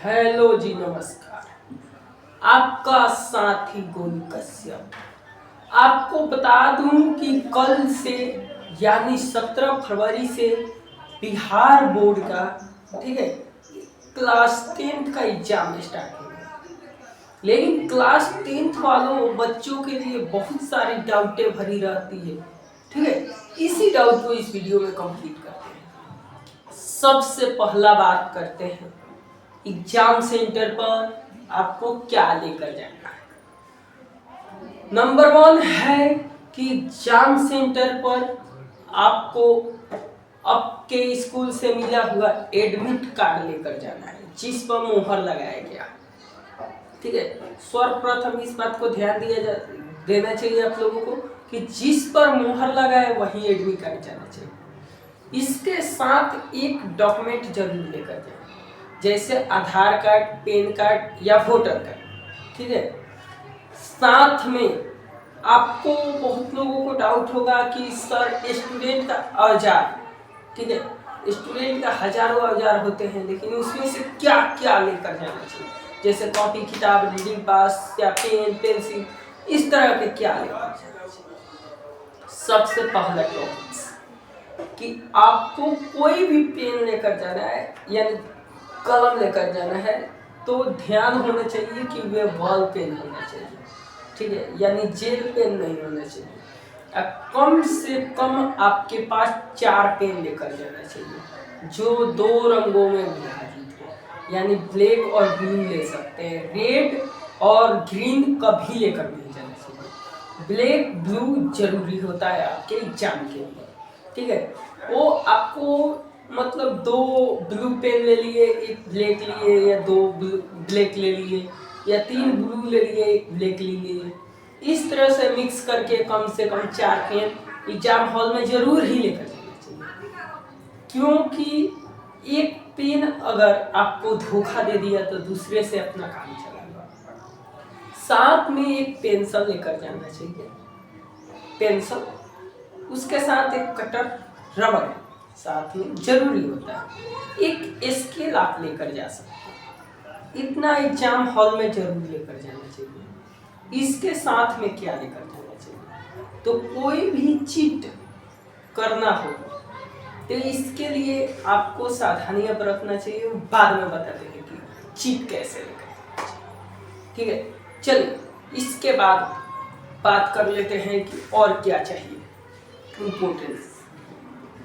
Hello जी, नमस्कार। आपका साथी गोलू कश्यप। आपको बता दूं कि कल से यानी 17 फरवरी से बिहार बोर्ड का, ठीक है, क्लास 10th का एग्जाम स्टार्ट हो गया। लेकिन क्लास 10th वालों बच्चों के लिए बहुत सारी डाउटें भरी रहती है, ठीक है। इसी डाउट को इस वीडियो में कंप्लीट करते हैं। सबसे पहला बात करते हैं एग्जाम सेंटर पर आपको क्या लेकर जाना है। नंबर 1 है कि एग्जाम सेंटर पर आपको आपके स्कूल से मिला हुआ एडमिट कार्ड लेकर जाना है, जिस पर मुहर लगाया गया, ठीक है। सर्वप्रथम इस बात को ध्यान देना चाहिए आप लोगों को कि जिस पर मुहर लगा है वही एडमिट कार्ड जाना चाहिए। इसके साथ एक डॉक्यूमेंट जरूर लेकर जाए, जैसे आधार कार्ड, पैन कार्ड या वोटर कार्ड, ठीक है। साथ में आपको बहुत लोगों को डाउट होगा कि सर स्टूडेंट का औजार, ठीक है, स्टूडेंट का हजारों औजार होते हैं, लेकिन उसमें से क्या क्या लेकर जाना चाहिए, जैसे कॉपी किताब, रीडिंग पास या पेन पेंसिल, इस तरह के क्या लेकर जाना चाहिए। सबसे पहला टॉपिक कि आपको कोई भी पेन लेकर जाना है यानी कलम लेकर जाना है तो ध्यान होना चाहिए कि वे बॉल पेन होना चाहिए, ठीक है, यानी जेल पेन नहीं होना चाहिए। कम से कम आपके पास 4 पेन लेकर जाना चाहिए जो 2 रंगों में विभाजित हो, यानी ब्लैक और ब्लू ले सकते हैं। रेड और ग्रीन कभी लेकर नहीं जाना चाहिए। ब्लैक ब्लू जरूरी होता है आपके एग्जाम के लिए, ठीक है। वो आपको मतलब 2 ब्लू पेन ले लिए, एक ब्लैक लिए, या 2 ब्लैक ले लिए, या 3 ब्लू ले लिए, एक ब्लैक ले लिए। इस तरह से मिक्स करके कम से कम 4 पेन एग्जाम हॉल में जरूर ही लेकर जाना चाहिए, क्योंकि एक पेन अगर आपको धोखा दे दिया तो दूसरे से अपना काम चलाएगा। साथ में एक पेंसिल लेकर जाना चाहिए, पेंसिल, उसके साथ एक कटर, रबर साथ में जरूरी होता है। एक स्केल आप लेकर जा सकते हैं। इतना एग्जाम हॉल में जरूर लेकर जाना चाहिए। इसके साथ में क्या लेकर जाना चाहिए, तो कोई भी चीट करना हो तो इसके लिए आपको सावधानियां बरतना चाहिए। बाद में बताते हैं कि चीट कैसे लेकर जाना चाहिए, ठीक है। चलिए इसके बाद बात कर लेते हैं कि और क्या चाहिए, इम्पोर्टेंस।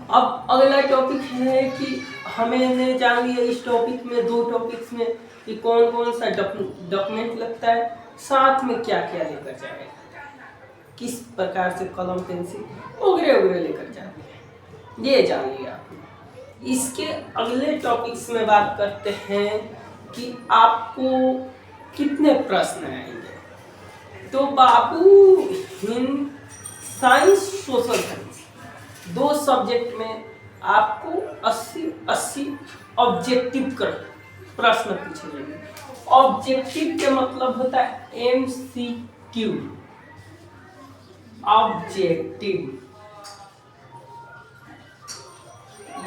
अब अगला टॉपिक है कि हमें जान लिया इस टॉपिक में, 2 टॉपिक्स में, कि कौन कौन सा डॉक्यूमेंट लगता है, साथ में क्या क्या लेकर जाए, किस प्रकार से कलम पेंसिल वगैरह वगैरह लेकर जाते हैं, ये जान लिया आपने। इसके अगले टॉपिक्स में बात करते हैं कि आपको कितने प्रश्न आएंगे। तो बाबू साइंस, सोशल साइंस, 2 सब्जेक्ट में आपको 80 ऑब्जेक्टिव कर प्रश्न पूछे जाएंगे। ऑब्जेक्टिव के मतलब होता है MCQ, ऑब्जेक्टिव,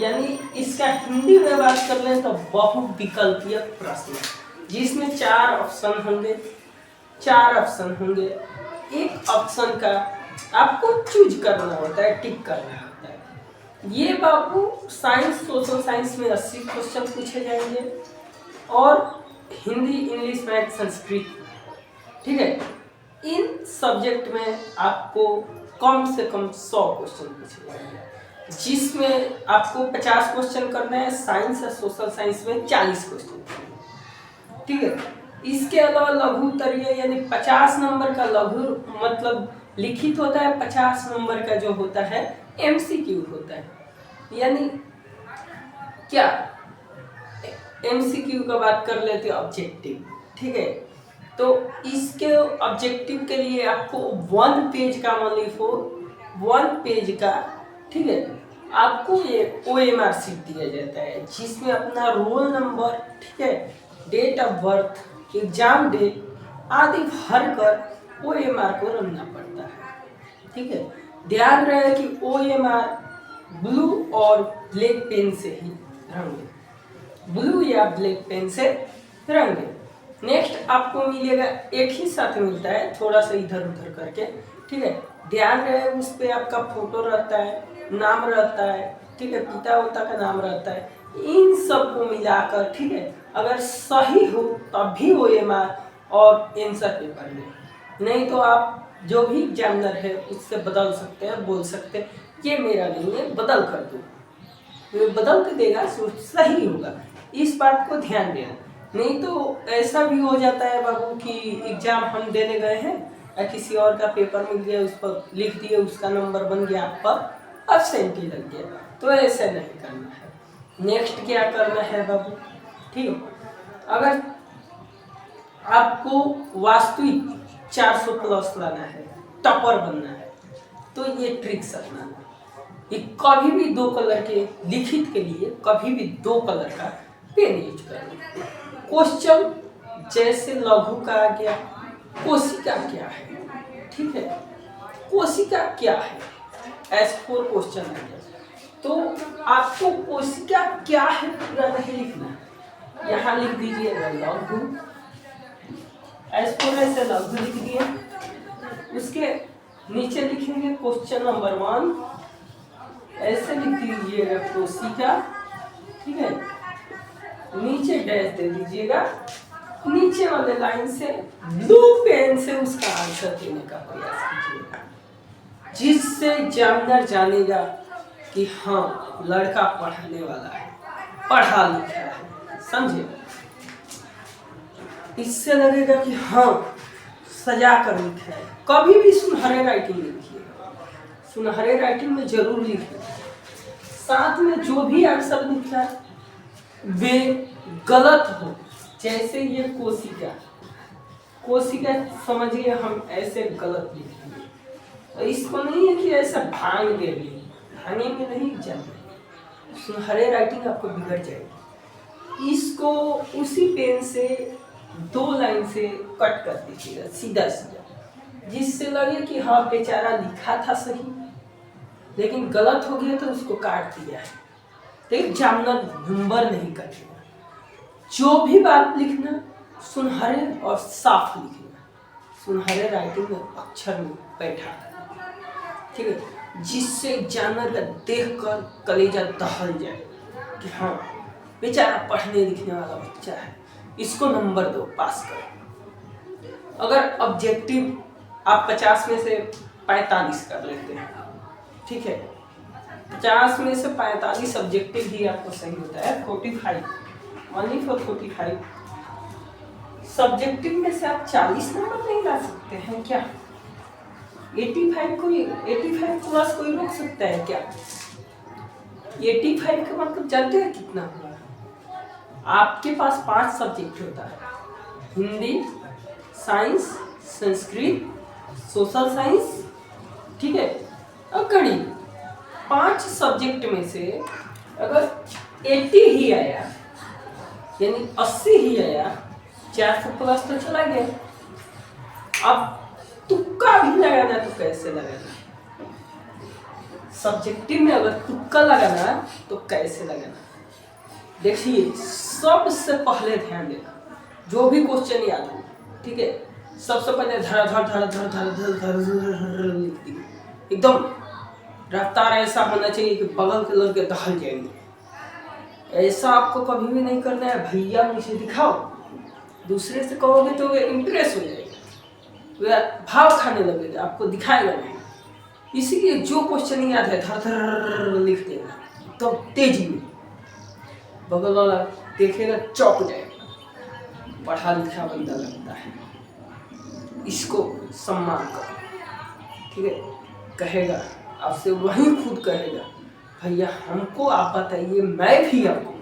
यानी इसका हिंदी में बात कर लें तो बहुविकल्पीय प्रश्न, जिसमें 4 ऑप्शन होंगे। 4 ऑप्शन होंगे, एक ऑप्शन का आपको चूज करना होता है, टिक करना होता है। ये बाबू साइंस, सोशल साइंस में 80 क्वेश्चन पूछे जाएंगे, और हिंदी, इंग्लिश, मैथ, संस्कृत, ठीक है। इन सब्जेक्ट में आपको कम से कम 100 क्वेश्चन पूछे जाएंगे, जिसमें आपको 50 क्वेश्चन करना है। साइंस या सोशल साइंस में 40 क्वेश्चन, ठीक है। इसके अलावा लघु उत्तरीय, यानी 50 नंबर का लघु मतलब लिखित होता है, 50 नंबर का जो होता है MCQ होता है। यानी क्या MCQ का बात कर लेते हैं, ऑब्जेक्टिव, ठीक है। तो इसके ऑब्जेक्टिव के लिए आपको 1 पेज का, मान लीजिए 1 पेज का, ठीक है, आपको ये OMR शीट दिया जाता है, जिसमें अपना रोल नंबर, ठीक है, date of birth, exam date आदि भर कर OMR को रखना पड़ता है, ठीक है। ध्यान रहे कि OMR ब्लू और ब्लैक पेन से ही रंगे, ब्लू या ब्लैक पेन से रंग दे। नेक्स्ट आपको मिलेगा, एक ही साथ मिलता है, थोड़ा सा इधर उधर करके, ठीक है। ध्यान रहे उस पर आपका फोटो रहता है, नाम रहता है, ठीक है, पिता वोता का नाम रहता है, इन सबको मिलाकर, ठीक है, अगर सही हो तब भी वो OMR और आंसर पेपर में, नहीं तो आप जो भी एग्जामिनर है उससे बदल सकते हैं, बोल सकते हैं ये मेरा नहीं है, बदल कर दो, वो बदल के देगा, सही होगा। इस बात को ध्यान देना। नहीं तो ऐसा भी हो जाता है बाबू कि एग्जाम हम देने गए हैं या किसी और का पेपर मिल गया, उस पर लिख दिए, उसका नंबर बन गया, आप पर absent ही लग गया, तो ऐसे नहीं करना है। नेक्स्ट क्या करना है बाबू, ठीक है, अगर आपको वास्तविक 400 प्लस लाना है, टॉपर बनना है, तो ये ट्रिक्स अपनाना। ये कभी भी 2 कलर के लिखित के लिए कभी भी 2 कलर का पेन यूज करना। क्वेश्चन जैसे लघु का आ गया, कोशिका क्या है, ठीक है, कोशिका क्या है, S4 क्वेश्चन आ गया, तो आपको कोशिका क्या है पूरा नहीं लिखना है, यहाँ लिख दीजिएगा लघु, S4 ऐसे लघु लिख दिए, उसके नीचे लिखेंगे क्वेश्चन नंबर 1, ऐसे लिख दीजिएगा कोशिका, ठीक है, नीचे डैश दे दीजिएगा, नीचे वाले लाइन से ब्लू पेन से उसका आंसर देने का प्रयास कीजिएगा, जिससे एग्जामिनर जानेगा कि हाँ लड़का पढ़ने वाला है, पढ़ा लिखा है, समझे। इससे लगेगा कि हाँ सजा कर लिखा है। कभी भी सुनहरे राइटिंग लिखिएगा, सुनहरे राइटिंग में जरूर लिखिए, साथ में जो भी अक्षर लिखा है वे गलत हो, जैसे ये कोशिका, कोशिका समझिए हम ऐसे गलत लिखेंगे, तो इसको नहीं है कि ऐसा भांग दे दिए, भांगे में नहीं जाना, सुनहरे राइटिंग आपको बिगड़ जाएगी। इसको उसी पेन से 2 लाइन से कट कर दीजिएगा सीधा सीधा, जिससे लगे कि हाँ बेचारा लिखा था सही लेकिन गलत हो गया तो उसको काट दिया है, तो एग्जामिनर नंबर नहीं कटेगा। जो भी बात लिखना सुनहरे और साफ लिखना, सुनहरे राइटिंग में अक्षर में बैठा, ठीक है, जिससे एग्जामिनर का देख कर कलेजा दहल जाए कि हाँ बेचारा पढ़ने लिखने वाला बच्चा है, इसको नंबर दो, पास करो। अगर ऑब्जेक्टिव आप 50 में से 45 कर लेते हैं, ठीक है, 50 में से 45 ऑब्जेक्टिव ही आपको सही होता है, 45 ओनली फॉर 45। सब्जेक्टिव में से आप 40 नंबर नहीं ला सकते हैं क्या? 85 प्लस कोई रोक सकता है क्या? 85 का मतलब जानते हैं कितना हुआ? आपके पास 5 सब्जेक्ट होता है, Hindi, science, Sanskrit, social science, ठीक है, और गणित। 5 सब्जेक्ट में से अगर 80 ही आया यानी 80 ही आया, 400 प्लस तो चला गया। अब तुक्का भी लगाना तो कैसे लगाना? सब्जेक्टिव में अगर तुक्का लगाना तो कैसे लगाना? देखिए, सबसे पहले ध्यान देना, जो भी क्वेश्चन याद हो, ठीक है, सबसे पहले धर धर धर धर धर धर धर धर लिख दी, एकदम रफ्तार ऐसा होना चाहिए कि बगल के लड़के दहल जाएंगे। ऐसा आपको कभी भी नहीं करना है, भैया मुझे दिखाओ, दूसरे से कहोगे तो वे इम्प्रेस हो जाएगा, वे भाव खाने लगेगा, आपको दिखाएगा नहीं। इसीलिए जो क्वेश्चन याद है धर धर लिख देना, तो तेजी में, बगल वाला देखेगा चौंक जाएगा, पढ़ा लिखा बंदा लगता है, इसको सम्मान करो, ठीक है, कहेगा आपसे, वही खुद कहेगा भैया हमको आप बताइए, मैं भी आपको,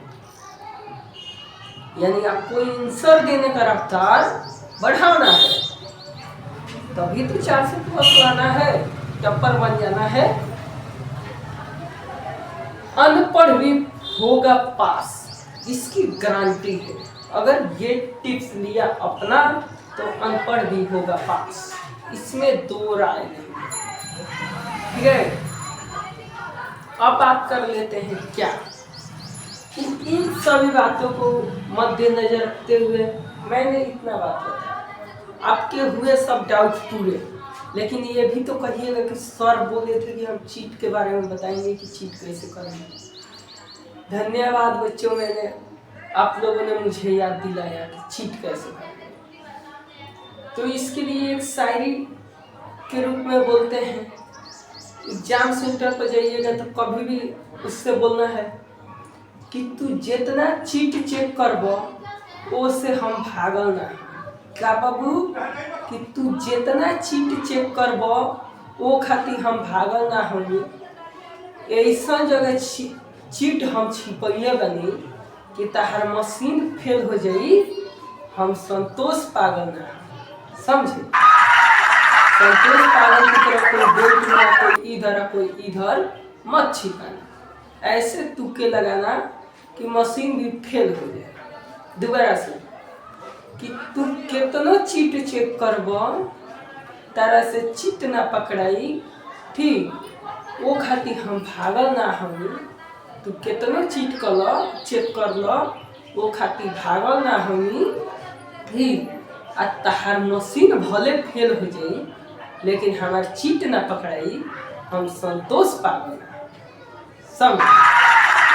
यानी आपको आंसर देने का रफ्तार बढ़ाना है, तभी तो 400 प्लस लाना है, टप्पर बन जाना है। अनपढ़ भी होगा पास, इसकी गारंटी है। अगर ये टिप्स लिया अपना तो अनपढ़ भी होगा पास, इसमें 2 राय नहीं, ठीक है। अब बात कर लेते हैं क्या इन सभी बातों को मद्देनजर रखते हुए मैंने इतना बात बताया। आपके हुए सब डाउट पूरे, लेकिन ये भी तो कहिएगा कि सर बोले थे कि हम चीट के बारे में बताएंगे कि चीट कैसे करेंगे। धन्यवाद बच्चों, मैंने आप लोगों ने मुझे याद दिलाया कि चीट कैसे करेंगे। तो इसके लिए एक शायरी के रूप में बोलते हैं, एग्जाम सेंटर पर जाइएगा तो कभी भी उससे बोलना है कि तू जितना चीट चेक करबो उससे हम भागल ना। क्या बाबू, कि तू जितना चीट चेक करबो वो खातिर हम भागल ना होंगे। ऐसा जगह चीट हम छिपैले बनी कि तहार मशीन फेल हो जाई, हम संतोष पागल ना। समझे? संतोष पागल की तरफ कोई बेल्ट ना, कोई इधर कोई इधर मत छिपाना। ऐसे तुक्के लगाना कि मशीन भी फेल हो जाए। दोबारा से कि तू कितना चीट चेक करबो तारा से चीट ना पकड़ाई, ठीक? वो खातिर हम भागल ना हम। तू कितना चीट कर लो, चेक कर लो, वो खातिर भागल ना हमी, ठीक? आ तहार मशीन भले फेल हो जाई लेकिन हमार चीट ना पकड़ाई, हम संतोष पागल ना। समझ?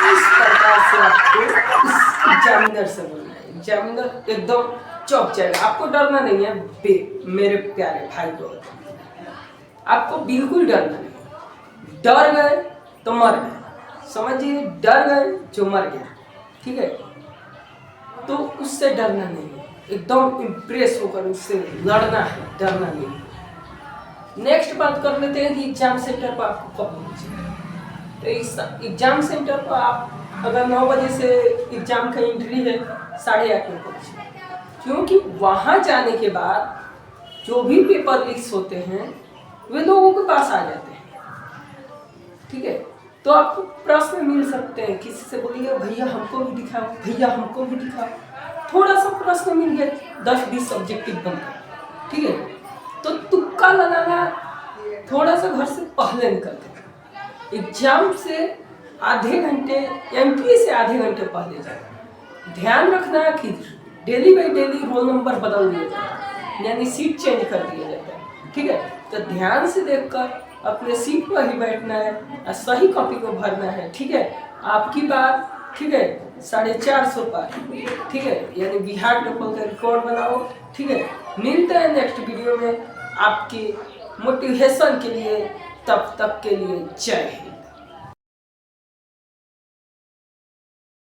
इस प्रकार से आपको इस एग्जामिनर से बोलना है। एग्जामिनर एकदम चौंक जाएगा। आपको डरना नहीं है मेरे प्यारे भाई बहन, आपको बिल्कुल डरना नहीं। डर गए तो मर गए, समझिए, डर गए जो मर गया, ठीक है? तो उससे डरना नहीं है, एकदम इम्प्रेस होकर उससे लड़ना है, डरना नहीं। नेक्स्ट बात कर लेते हैं कि एग्जाम सेंटर पर आपको कब पहुंचना है। तो इस एग्जाम सेंटर पर आप अगर 9 बजे से एग्जाम का एंट्री है, 8:30 में पहुंचे, क्योंकि वहाँ जाने के बाद जो भी पेपर लीक्स होते हैं वे लोगों के पास आ जाते हैं, ठीक है? तो आपको प्रश्न मिल सकते हैं, किसी से बोलिए भैया हमको भी दिखाओ, भैया हमको भी दिखाओ, थोड़ा सा प्रश्न मिल गया, 10-20 सब्जेक्टिव बनकर, ठीक है? तो तुक्का लगाना थोड़ा सा घर से पहले निकलते, एग्जाम से आधे घंटे, एंट्री से आधे घंटे पहले जाए। ध्यान रखना कि daily by daily roll number बदल दिया जाता है, यानी सीट चेंज कर दिया जाता है, ठीक है? तो ध्यान से देखकर अपने सीट पर ही बैठना है और सही कॉपी को भरना है, ठीक है? आपकी बात, ठीक है, 450 पर, ठीक है? यानी बिहार टॉपर का रिकॉर्ड बनाओ, ठीक है? मिलते हैं नेक्स्ट वीडियो में आपकी मोटिवेशन के लिए। तब तक के लिए जय हिंद।